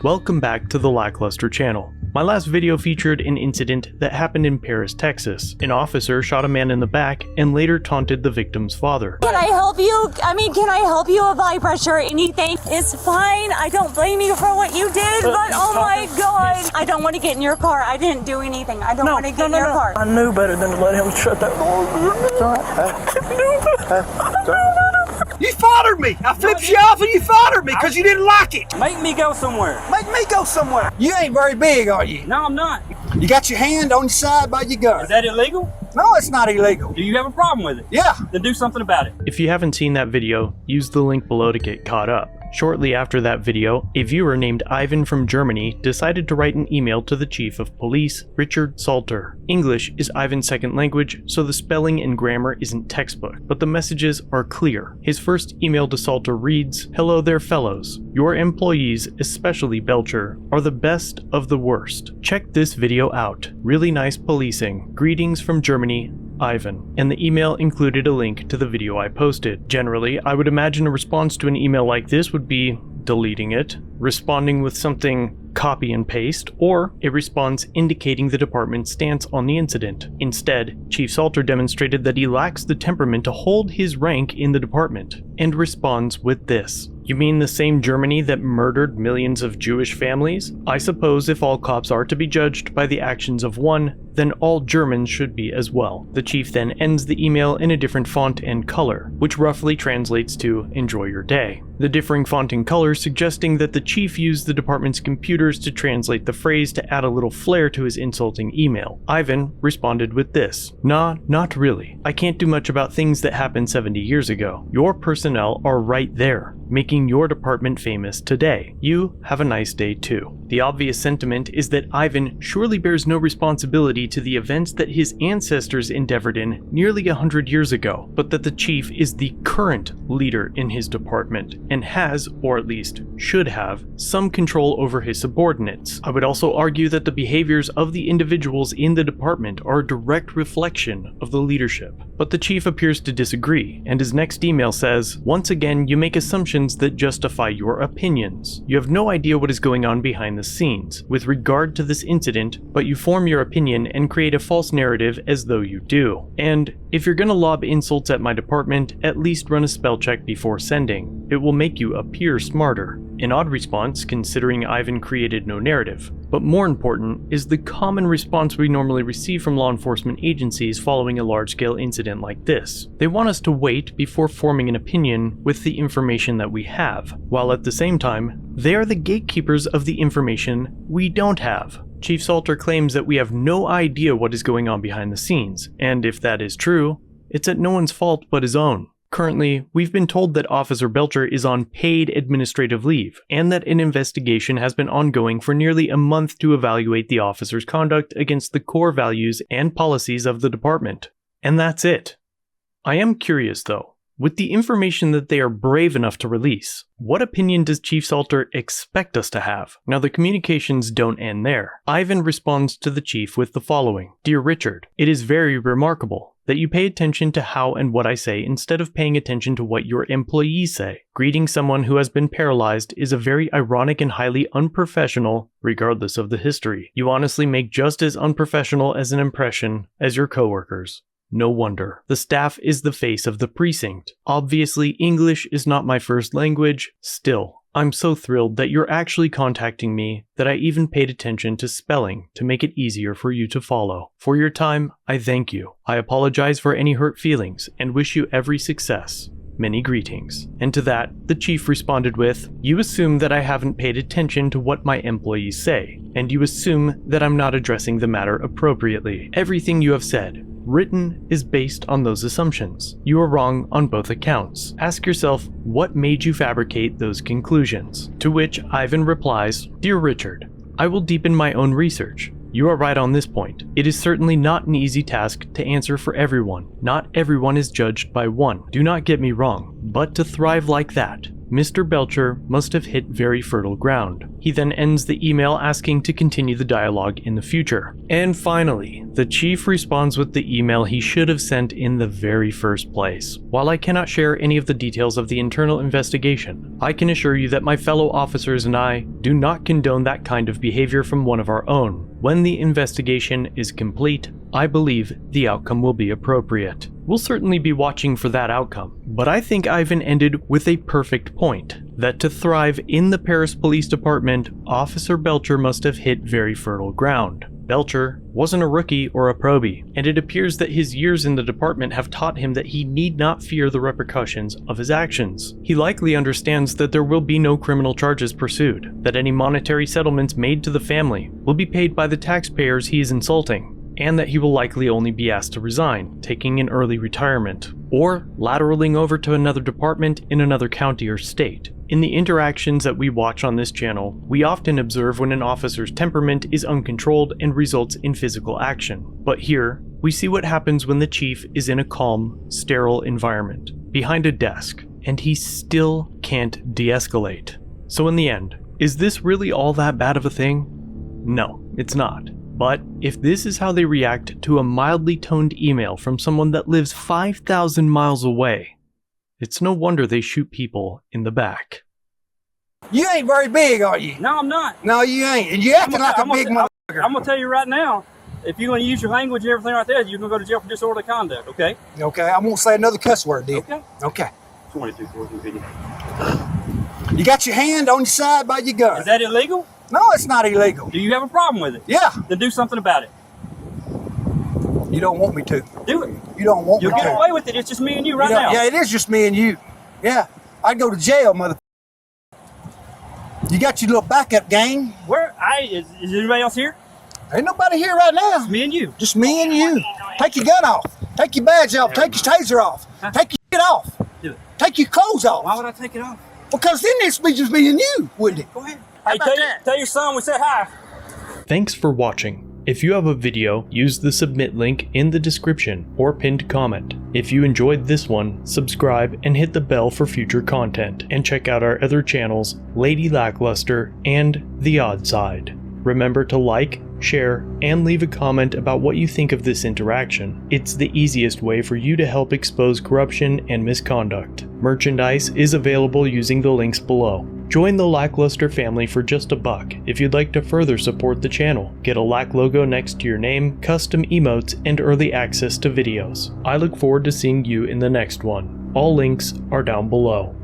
Welcome back to the LackLuster channel. My last video featured an incident that happened in Paris, Texas. An officer shot a man in the back and later taunted the victim's father. Can I help you? Can I help you? Apply pressure or anything? It's fine. I don't blame you for what you did, but oh my God. I don't want to get in your car. I didn't do anything. I don't want to get in your car. I knew better than to let him shut that door. You fathered me! I flipped you off and you fathered me because you didn't like it! Make me go somewhere. Make me go somewhere! You ain't very big, are you? No, I'm not. You got your hand on your side by your gun. Is that illegal? No, it's not illegal. Do you have a problem with it? Yeah. Then do something about it. If you haven't seen that video, use the link below to get caught up. Shortly after that video, a viewer named Ivan from Germany decided to write an email to the chief of police, Richard Salter. English is Ivan's second language, so the spelling and grammar isn't textbook, but the messages are clear. His first email to Salter reads, "Hello there fellows. Your employees, especially Belcher, are the best of the worst. Check this video out. Really nice policing. Greetings from Germany, Ivan." And the email included a link to the video I posted. Generally, I would imagine a response to an email like this would be deleting it, responding with something copy and paste, or a response indicating the department's stance on the incident. Instead, Chief Salter demonstrated that he lacks the temperament to hold his rank in the department, and responds with this. "You mean the same Germany that murdered millions of Jewish families? I suppose if all cops are to be judged by the actions of one, then all Germans should be as well." The chief then ends the email in a different font and color, which roughly translates to "enjoy your day." The differing font and color suggesting that the chief used the department's computers to translate the phrase to add a little flair to his insulting email. Ivan responded with this: "Nah, not really. I can't do much about things that happened 70 years ago. Your personnel are right there, making your department famous today. You have a nice day too." The obvious sentiment is that Ivan surely bears no responsibility to the events that his ancestors endeavored in nearly 100 years ago, but that the chief is the current leader in his department and has, or at least should have, some control over his subordinates. I would also argue that the behaviors of the individuals in the department are a direct reflection of the leadership. But the chief appears to disagree, and his next email says, "Once again, you make assumptions that justify your opinions. You have no idea what is going on behind the scenes with regard to this incident, but you form your opinion and create a false narrative as though you do. And if you're gonna lob insults at my department, at least run a spell check before sending. It will make you appear smarter." An odd response, considering Ivan created no narrative. But more important is the common response we normally receive from law enforcement agencies following a large-scale incident like this. They want us to wait before forming an opinion with the information that we have, while at the same time, they are the gatekeepers of the information we don't have. Chief Salter claims that we have no idea what is going on behind the scenes, and if that is true, it's at no one's fault but his own. Currently, we've been told that Officer Belcher is on paid administrative leave, and that an investigation has been ongoing for nearly a month to evaluate the officer's conduct against the core values and policies of the department. And that's it. I am curious though, with the information that they are brave enough to release, what opinion does Chief Salter expect us to have? Now the communications don't end there. Ivan responds to the chief with the following: "Dear Richard, it is very remarkable that you pay attention to how and what I say instead of paying attention to what your employees say. Greeting someone who has been paralyzed is a very ironic and highly unprofessional, regardless of the history. You honestly make just as unprofessional as an impression as your coworkers. No wonder. The staff is the face of the precinct. Obviously, English is not my first language. Still, I'm so thrilled that you're actually contacting me that I even paid attention to spelling to make it easier for you to follow. For your time, I thank you. I apologize for any hurt feelings and wish you every success. Many greetings." And to that, the chief responded with, "You assume that I haven't paid attention to what my employees say, and you assume that I'm not addressing the matter appropriately. Everything you have said, written, is based on those assumptions. You are wrong on both accounts. Ask yourself what made you fabricate those conclusions." To which Ivan replies, "Dear Richard, I will deepen my own research. You are right on this point. It is certainly not an easy task to answer for everyone. Not everyone is judged by one. Do not get me wrong, but to thrive like that, Mr. Belcher must have hit very fertile ground. He then ends the email asking to continue the dialogue in the future. And finally, the chief responds with the email he should have sent in the very first place. While I cannot share any of the details of the internal investigation, I can assure you that my fellow officers and I do not condone that kind of behavior from one of our own. When the investigation is complete, I believe the outcome will be appropriate. We'll certainly be watching for that outcome, but I think Ivan ended with a perfect point, that to thrive in the Paris Police Department, Officer Belcher must have hit very fertile ground. Belcher wasn't a rookie or a probie, and it appears that his years in the department have taught him that he need not fear the repercussions of his actions. He likely understands that there will be no criminal charges pursued, that any monetary settlements made to the family will be paid by the taxpayers he is insulting, and that he will likely only be asked to resign, taking an early retirement, or lateraling over to another department in another county or state. In the interactions that we watch on this channel, we often observe when an officer's temperament is uncontrolled and results in physical action. But here, we see what happens when the chief is in a calm, sterile environment, behind a desk, and he still can't de-escalate. So in the end, is this really all that bad of a thing? No, it's not. But if this is how they react to a mildly toned email from someone that lives 5,000 miles away, it's no wonder they shoot people in the back. You ain't very big, are you? No, I'm not. No, you ain't. And you acting like a big motherfucker. I'm gonna tell you right now, if you're gonna use your language and everything right there, you're gonna go to jail for disorderly conduct, okay? Okay, I won't say another cuss word, dude. Okay. Okay. 22-14 You got your hand on your side by your gun. Is that illegal? No, it's not illegal. Do you have a problem with it? Yeah. Then do something about it. You don't want me to. Do it. You don't want You'll me to. get away with it. It's just me and you right You know, now. yeah, it is just me and you. Yeah. I'd go to jail, mother. You got your little backup gang. Is anybody else here? Ain't nobody here right now. Me and you. Just me and you. Take your gun off. Take your badge off. Take your taser off. Take your shit off. Do it. Take your clothes off. Why would I take it off? Because then it's be just me and you, wouldn't it? Go ahead. Hey, tell your son we said hi. Thanks for watching. If you have a video, use the submit link in the description or pinned comment. If you enjoyed this one, subscribe and hit the bell for future content, and check out our other channels, Lady LackLuster and The Odd Side. Remember to like, share, and leave a comment about what you think of this interaction. It's the easiest way for you to help expose corruption and misconduct. Merchandise is available using the links below. Join the LackLuster family for just $1 if you'd like to further support the channel. Get a Lack logo next to your name, custom emotes, and early access to videos. I look forward to seeing you in the next one. All links are down below.